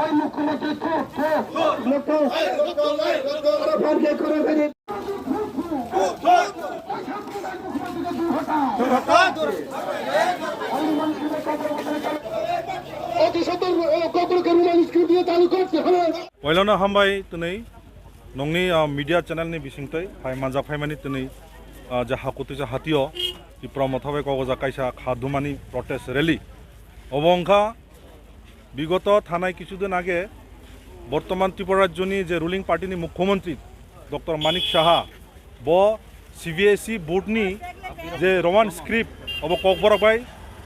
ওই মুখ্যমন্ত্রী Wailana hambai tunai nongni media channel ni bisingtai hai manja phaimani tunai ja hakuti ja hatio ti promothabai kogoja kaisa khadumani protest rally obongkha bigoto thanai কিছুদিন আগে বর্তমান ত্রিপুরা রাজ্যনি যে ruling পার্টিনি মুখ্যমন্ত্রী doctor Manik Saha ব CBSE বোর্ডনি যে রোমান স্ক্রিপ্ট অব ককবরক বাই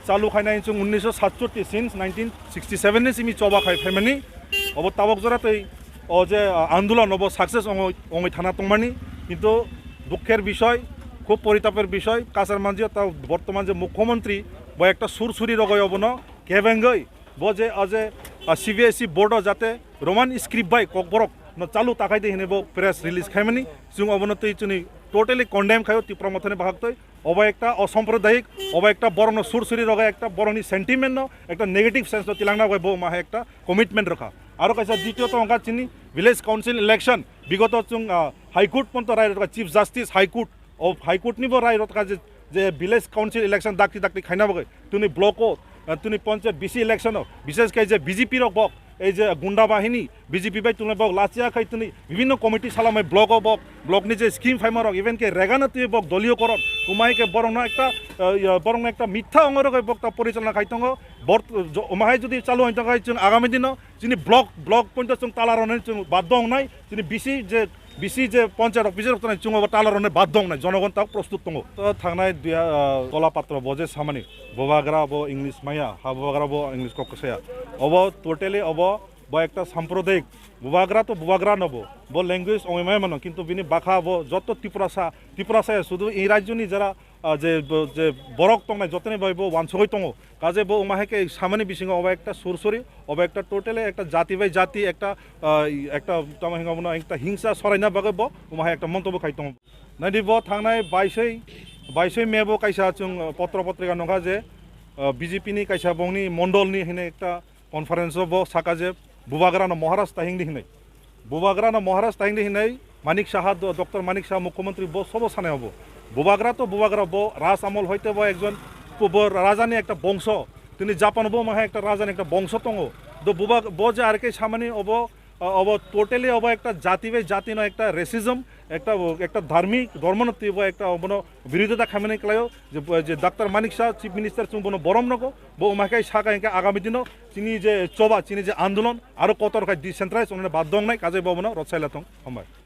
চালু খাইনাই 1967 since 1967 ni simi choba khai phaimani অব তাবক জরাতেই ও যে আন্দোলন অব সাকসেস অঙ্গই থানা তংমানি কিন্তু দুঃখের বিষয় খুব পরিতাপের বিষয় কাছার মানজিয়া তা বর্তমান যে মুখ্যমন্ত্রী বা একটা সুরসুরি রগয় অবন কেভেঙ্গই বজে আজে সিবিএসই বোর্ড যাতে রোমান স্ক্রিপ্ট বাই ককবরক চালু তাকাইতে হিনে প্রেস রিলিজ খাইমানি जों অবনতি চুনি টোটালি কন্ডেম খায় তীব্র মথনে বাহাগতই অবা একটা অসাম্প্রদায়িক অবা একটা বরণ সুরসুরি রগায় একটা বরণি সেন্টিমেন্ট একটা নেগেটিভ সেন্স তিলাংনা গয় বো মাহে একটা কমিটমেন্ট রাখা আরো কাইসা দ্বিতীয়ত অঙ্কা চিনি ভিলেজ কাউন্সিল ইলেকশন বিগত চুং হাইকোর্ট পর্যন্ত রায় chief justice high court of high court নিবো রায় রকা যে ভিলেজ কাউন্সিল ইলেকশন দাকতি দাকতি খাইনা বগে তুমি ব্লক তুমি পঞ্চায়েত বিসি ইলেকশন বিশেষ করে যে বিজেপি রক বক এই যে গুন্ডা বাহিনী বিজেপি বাই তুলে বক লাচিয়া খাই তুমি বিভিন্ন কমিটি সালামাই ব্লক বক ব্লকনি যে স্কিম ফাইমারক ইভেন কে রেগানা তুই বক দলীয়করণ উমাইকে বরং একটা মিথ্যা অঙ্গরক বক তা পরিচালনা খাইতঙ্গ উমাহাই যদি চালু হইতে খাই আগামী দিন যিনি ব্লক পর্যন্ত তালারনে বাধ্য নাই যিনি বিসি যে পঞ্চায়েত অফিসের চুঙ তালারনে বাধ্য নাই জনগণ তাক প্রস্তুত দङ তো থাংনাই কলাপাত্র বজে সামানি ববাগ্রা ব ইংলিশ মাইয়া হা ববাগ্রা ব ইংলিশ ককসায়া অব টোটালি অব ব একটা সাম্প্রদায়িক বুবাগ্রা তো বুবাগ্রা নব ব ল্যাঙ্গুয়েজ অমিমায় মানো কিন্তু বিনি বাখা ব যত ত্রিপুরাসায় শুধু এই রাজ্যনি যারা যে বরক দंनाय যতনে বাইব ওয়ানসগৈ দङ কাজে ব উমাহেকে সামানি বিসিং অব একটা সুরসুরি অব একটা টোটালি একটা জাতি বাই জাতি একটা তামাহিঙ্গা একটা হিংসা সরাইনা বাগে ব উমাহে একটা মন্তব্য খাই দङ নাইদি ব থাংনাই 22 মে ব কাইসা जों পত্র পত্রিকা নখা যে বিজেপিনি কাইসা বংনি মন্ডলনি হিনে একটা কনফারেন্স ব সাকা যে বুবাগ্রানো মহারাজ তাহিংদি হিনাই বুবাগ্রানো মহারাজ তাহিংদি হিনাই মানিক সাহা ডক্টর মানিক সাহা মুখ্যমন্ত্রী ব সব সানে হব বুবাগ্রা তো বুবাগ্রা ব রাজ আমল হইতে ব একজন রাজানি একটা বংশ তিনি জাপান ব মাহে একটা রাজানি একটা বংশ দङ তো ব যে আর কে সামানি অব টোটালি অব একটা জাতি বাই জাতি ন একটা রেসিজম একটা ধার্মিক ধর্মনতি ব একটা অবন বিরোধিতা খামানি ক্লায় যে ডাক্তার মানিক শাহ চিফ মিনিস্টার চুং বন বরম নগো ব উমাকাই সাকা ইনকা আগামী দিন চিনি যে চবা চিনি যে আন্দোলন আরো কত রকম ডিসেন্ট্রালাইজ অনে বাধ্য নাই কাজে ববন রচাইলাতং হামবাই